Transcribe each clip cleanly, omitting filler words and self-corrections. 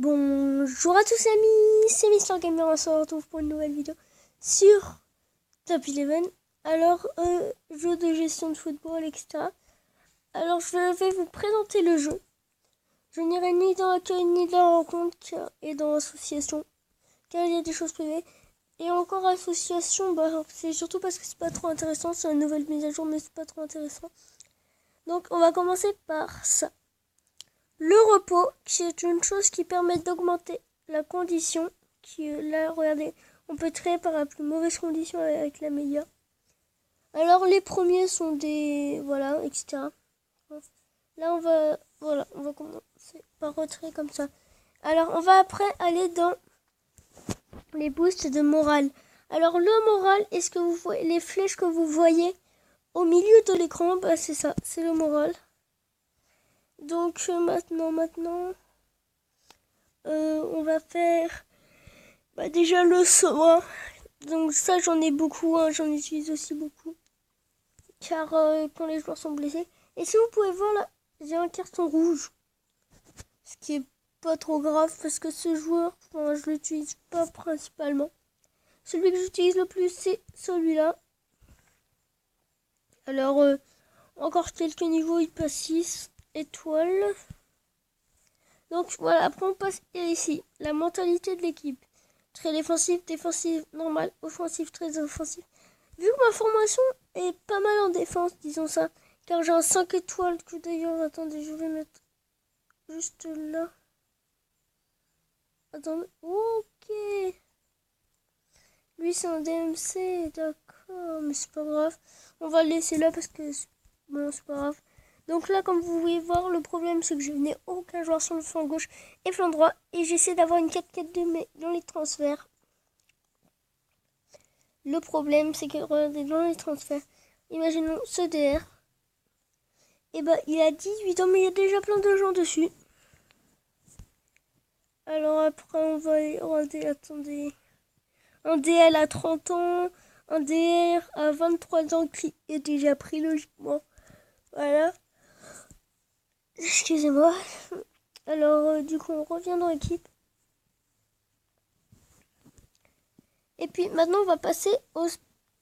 Bonjour à tous amis, c'est Mister Gamer, on se retrouve pour une nouvelle vidéo sur Top 11. Alors, jeu de gestion de football, etc. Alors, je vais vous présenter le jeu. Je n'irai ni dans l'accueil, ni dans la rencontre et dans l'association, car il y a des choses privées. Et encore association, c'est surtout parce que c'est pas trop intéressant, c'est une nouvelle mise à jour, mais c'est pas trop intéressant. Donc, on va commencer par ça. Le repos, qui est une chose qui permet d'augmenter la condition. Là, regardez, on peut créer par la plus mauvaise condition avec la meilleure. Alors, les premiers sont des... Voilà, etc. Là, on va commencer par retrait comme ça. Alors, on va après aller dans les boosts de morale. Alors, le moral, est-ce que vous voyez les flèches que vous voyez au milieu de l'écran? C'est ça, c'est le moral. Donc maintenant, on va faire déjà le saut. Donc ça, j'en ai beaucoup, j'en utilise aussi beaucoup. Car quand les joueurs sont blessés. Et si vous pouvez voir là, j'ai un carton rouge. Ce qui est pas trop grave parce que ce joueur, je l'utilise pas principalement. Celui que j'utilise le plus, c'est celui-là. Alors, encore quelques niveaux, il passe 6 étoiles. Donc voilà, après on passe ici, la mentalité de l'équipe. Très défensif, défensif, normal, offensif, très offensif. Vu que ma formation est pas mal en défense, disons ça, car j'ai un 5 étoiles que d'ailleurs, attendez, je vais mettre juste là. Attendez, ok. Lui c'est un DMC, d'accord, mais c'est pas grave. On va le laisser là parce que, bon, c'est pas grave. Donc là, comme vous pouvez voir, le problème c'est que je n'ai aucun joueur sur le flanc gauche et flanc droit. Et j'essaie d'avoir une 4-4-2 mais dans les transferts. Le problème c'est que regardez, dans les transferts, imaginons ce DR. Et il a 18 ans mais il y a déjà plein de gens dessus. Alors après on va regarder, attendez. Un DL à 30 ans, un DR à 23 ans qui est déjà pris logiquement. Voilà. Excusez-moi. Alors, du coup, on revient dans l'équipe. Et puis, maintenant, on va passer aux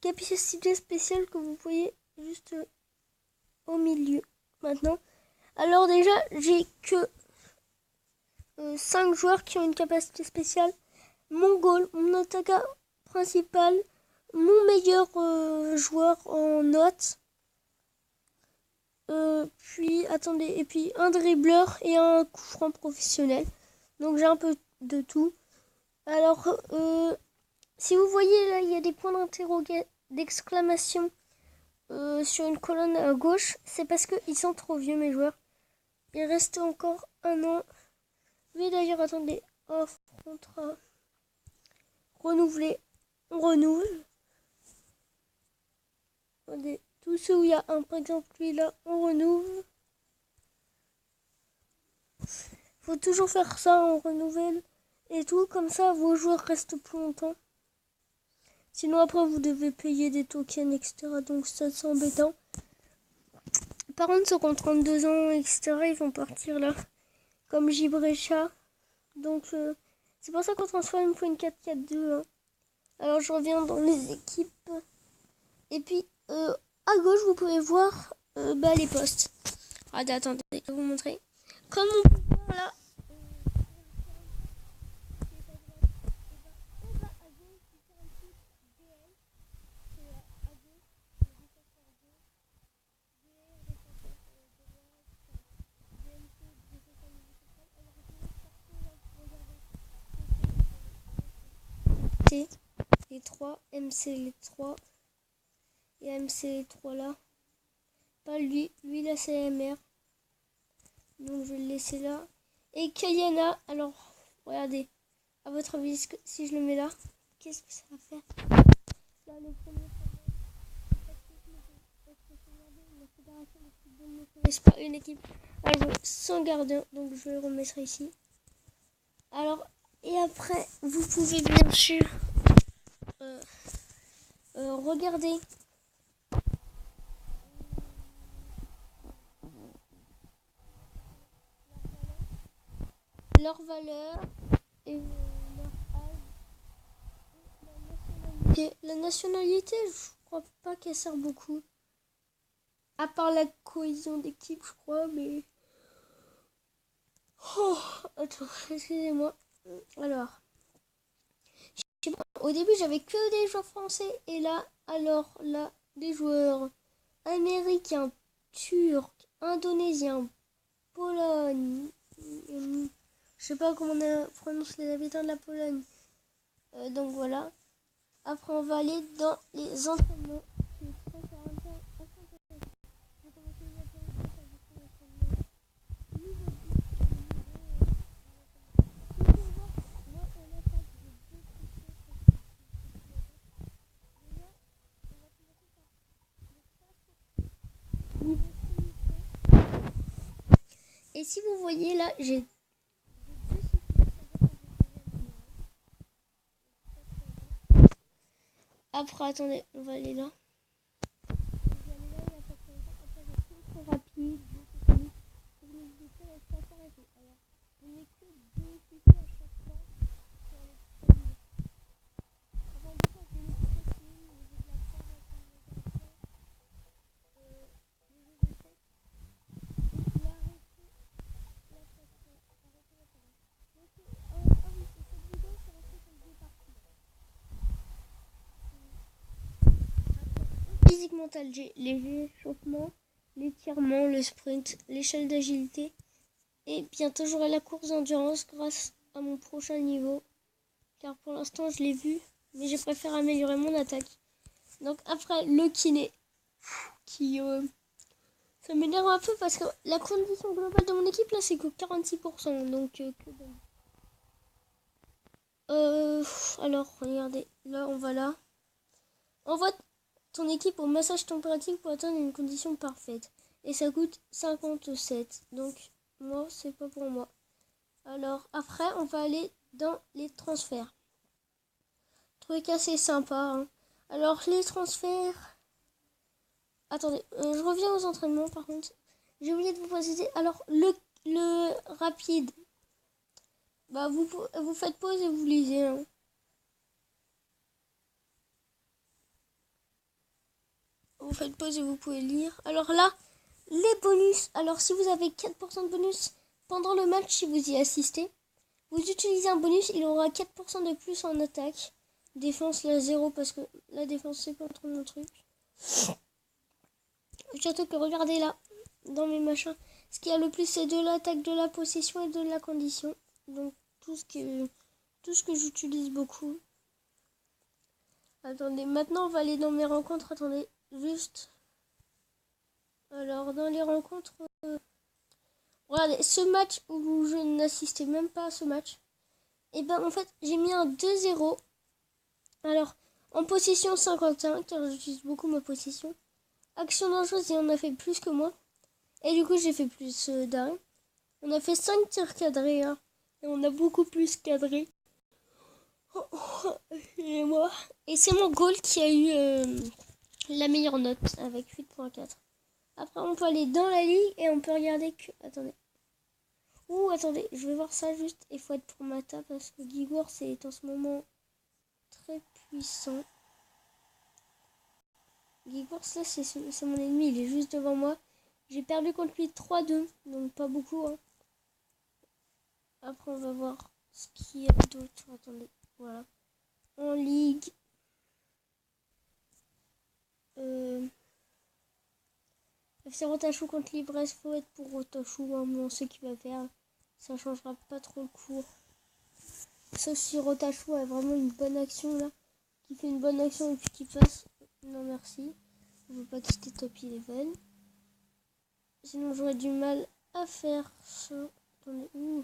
capacités spéciales que vous voyez juste au milieu. Maintenant. Alors, déjà, j'ai que 5 joueurs qui ont une capacité spéciale. Mon goal, mon attaquant principal, mon meilleur joueur en notes. Et puis un dribbleur et un coup franc professionnel. Donc j'ai un peu de tout. Alors, si vous voyez là, il y a des points d'exclamation sur une colonne à gauche. C'est parce qu'ils sont trop vieux, mes joueurs. Il reste encore un an. Oui, d'ailleurs, attendez. Offre, contrat, renouvelé. On renouvelle. Attendez. Tous ceux où il y a un, par exemple, lui là, on renouvelle. Faut toujours faire ça, on renouvelle et tout, comme ça vos joueurs restent plus longtemps. Sinon après vous devez payer des tokens, etc. Donc ça c'est embêtant. Par contre ceux qui ont 32 ans, etc. ils vont partir là. Comme Gibrecha. Donc c'est pour ça qu'on transforme pour une 4-4-2. Hein. Alors je reviens dans les équipes. Et puis à gauche vous pouvez voir les postes. Attendez, je vais vous montrer. Comme on peut voir là. Les 3, MC les 3 et MC les 3 là. Pas lui, là c'est MR. Donc je vais le laisser là. Et Kayana, alors regardez, à votre avis, si je le mets là, qu'est-ce que ça va faire? Là, le premier c'est pas une équipe sans gardien, donc je le remettrai ici. Alors, et après, vous pouvez bien sûr regarder. leur valeur et leur âge. La nationalité, je crois pas qu'elle sert beaucoup. À part la cohésion d'équipe, je crois, mais... Oh, attends, excusez-moi. Alors, je sais pas, au début, j'avais que des joueurs français. Et là, des joueurs américains, turcs, indonésiens, Pologne. Je sais pas comment on prononce les habitants de la Pologne. Donc voilà. Après, on va aller dans les entraînements. Et si vous voyez là, j'ai... Après, attendez, on va aller là. Rapide, physique mentale, j'ai les échauffements, l'étirement, le sprint, l'échelle d'agilité. Et bientôt j'aurai la course d'endurance grâce à mon prochain niveau. Car pour l'instant je l'ai vu, mais je préfère améliorer mon attaque. Donc après le kiné, qui ça m'énerve un peu parce que la condition globale de mon équipe là c'est que 46%. Donc alors regardez, là on va là. Envoie ton équipe au massage température pour atteindre une condition parfaite. Et ça coûte 57. Donc moi c'est pas pour moi. Alors après on va aller dans les transferts. Truc assez sympa. Hein. Alors les transferts. Attendez, je reviens aux entraînements par contre. J'ai oublié de vous préciser. Alors le rapide. Bah vous faites pause et vous lisez. Hein. Vous faites pause et vous pouvez lire. Alors là, les bonus. Alors si vous avez 4% de bonus pendant le match, si vous y assistez, vous utilisez un bonus, il aura 4% de plus en attaque. Défense, là, 0 parce que la défense, c'est pas trop mon truc. Surtout que regardez là, dans mes machins, ce qu'il y a le plus, c'est de l'attaque, de la possession et de la condition. Donc tout ce que j'utilise beaucoup. Attendez, maintenant on va aller dans mes rencontres. Attendez, juste. Alors dans les rencontres, regardez, ce match où je n'assistais même pas à ce match. Et ben en fait j'ai mis un 2-0. Alors en possession 51, car j'utilise beaucoup ma possession. Action dangereuse, il en a fait plus que moi. Et du coup j'ai fait plus d'arrêt. On a fait 5 tirs cadrés. Hein, et on a beaucoup plus cadré. Et moi. Et c'est mon goal qui a eu la meilleure note avec 8.4. Après on peut aller dans la ligue et on peut regarder que... Attendez. Attendez, je vais voir ça juste. Il faut être pour Mata parce que Gigour c'est en ce moment très puissant. Gigour là c'est mon ennemi, il est juste devant moi. J'ai perdu contre lui 3-2, donc pas beaucoup. Hein. Après on va voir ce qu'il y a d'autre. Attendez, voilà. En ligue. FC Rotachou contre Libres, faut être pour Rotachou, hein, mais on sait qu'il va faire. Ça changera pas trop le cours. Sauf si Rotachou a vraiment une bonne action là. Qui fait une bonne action et puis qui passe. Non merci. On ne veut pas quitter Top 11. Sinon j'aurais du mal à faire ça. Attendez, où?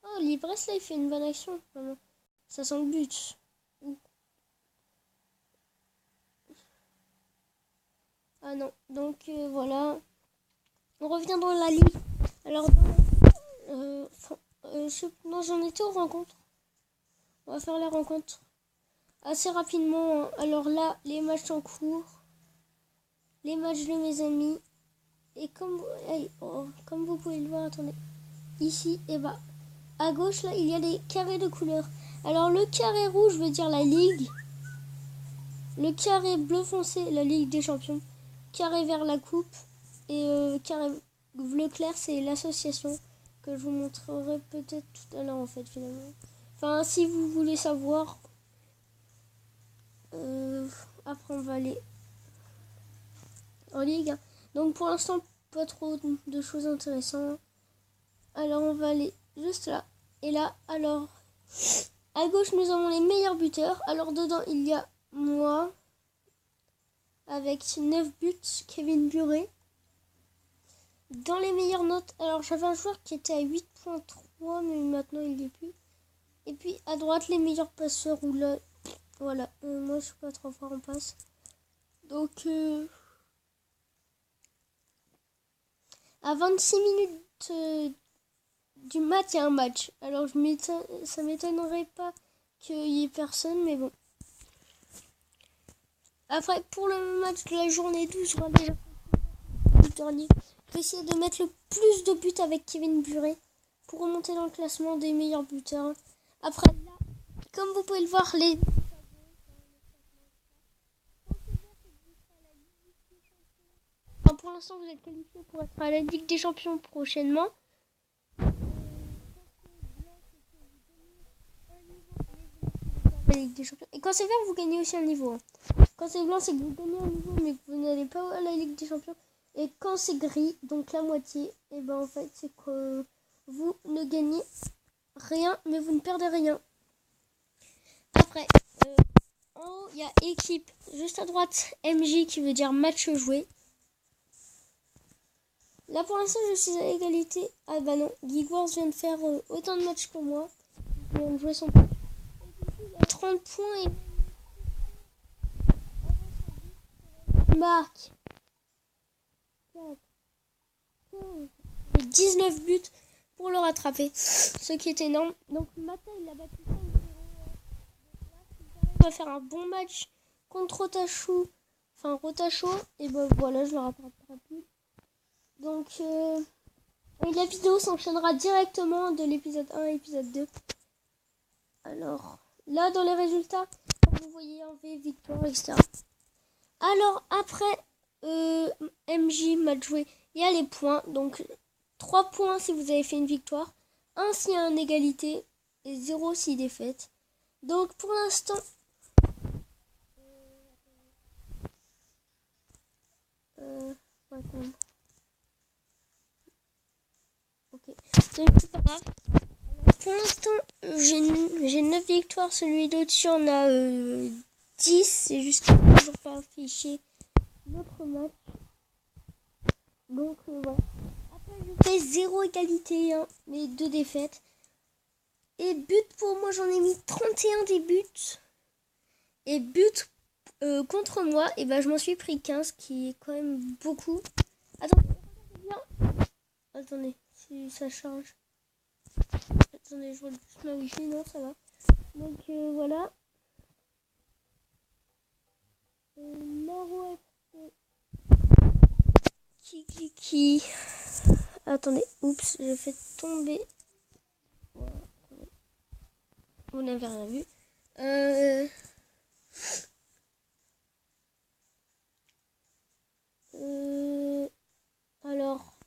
Oh, Libres là il fait une bonne action. Vraiment. Ça sent le but. Ouh. Ah non. Donc voilà. On revient dans la ligue. Alors non, j'en étais aux rencontres. On va faire les rencontres assez rapidement. Hein. Alors là, les matchs en cours. Les matchs de mes amis. Et comme vous pouvez le voir, attendez. Ici, et bah. à gauche, là, il y a les carrés de couleur. Alors, le carré rouge veut dire la Ligue. Le carré bleu foncé, la Ligue des Champions. Carré vert, la Coupe. Et carré bleu clair, c'est l'association que je vous montrerai peut-être tout à l'heure, en fait, finalement. Enfin, si vous voulez savoir, après, on va aller en Ligue. Donc, pour l'instant, pas trop de choses intéressantes. Alors, on va aller juste là. Et là, alors, à gauche, nous avons les meilleurs buteurs. Alors, dedans, il y a moi, avec 9 buts, Kevin Buret. Dans les meilleures notes, alors j'avais un joueur qui était à 8.3, mais maintenant il n'y est plus. Et puis, à droite, les meilleurs passeurs, où là, voilà, moi, je suis pas trop fort en passe. Donc, à 26 minutes du match, il y a un match. Alors, ça m'étonnerait pas qu'il y ait personne, mais bon. Après, pour le match de la journée 12, je vois déjà le dernier. Je vais essayer de mettre le plus de buts avec Kevin Buret pour remonter dans le classement des meilleurs buteurs. Après, là, comme vous pouvez le voir, les... Enfin, pour l'instant, vous êtes qualifié pour être à la Ligue des Champions prochainement. La Ligue des Champions. Et quand c'est vert, vous gagnez aussi un niveau. Hein. Quand c'est blanc, c'est que vous gagnez un niveau, mais que vous n'allez pas à la Ligue des Champions. Et quand c'est gris, donc la moitié, et ben en fait, c'est que vous ne gagnez rien, mais vous ne perdez rien. Après, en haut, il y a équipe. Juste à droite, MJ qui veut dire match joué. Là, pour l'instant, je suis à égalité. Ah bah non, Gigwars vient de faire autant de matchs que moi. Il vient de jouer son... Il a 30 points et... Marque 19 buts pour le rattraper, ce qui est énorme. Donc Mata, il a battu 5-0. Il va faire un bon match contre Rotacho. Enfin Rotacho. Et ben voilà, je le rattraperai plus. Donc et la vidéo s'enchaînera directement de l'épisode 1 à l'épisode 2. Alors là, dans les résultats, comme vous voyez en V, victoire, etc. Alors après MJ match joué, il y a les points. Donc 3 points si vous avez fait une victoire, 1 s'il y a une égalité et 0 si défaite. Donc pour l'instant, ok, donc c'est pas grave. Pour l'instant, j'ai 9 victoires, celui d'au-dessus en a 10, c'est juste toujours pas affiché notre match. Donc voilà. Après je fais 0 égalité, hein, mais 2 défaites. Et but pour moi, j'en ai mis 31 des buts. Et but contre moi, et ben je m'en suis pris 15, qui est quand même beaucoup. Attendez, si ça change. Attendez, je vois juste ma wifi, non, ça va. Donc voilà. Maro qui. Attendez, oups, j'ai fait tomber. Voilà. Vous n'avez rien vu. Alors.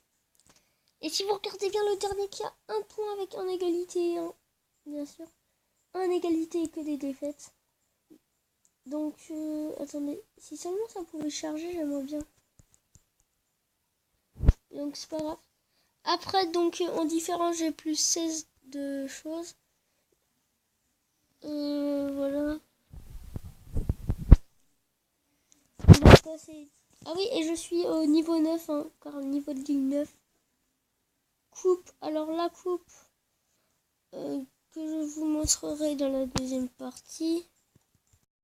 Et si vous regardez bien le dernier qui a un point avec un égalité, hein, bien sûr. Un égalité et que des défaites. Donc, attendez. Si seulement ça pouvait charger, j'aimerais bien. Donc, c'est pas grave. Après, donc, en différence, j'ai plus 16 de choses. Voilà. On va passer... Ah oui, et je suis au niveau 9, hein, car le niveau de ligne 9. Coupe. Alors, la coupe que je vous montrerai dans la deuxième partie.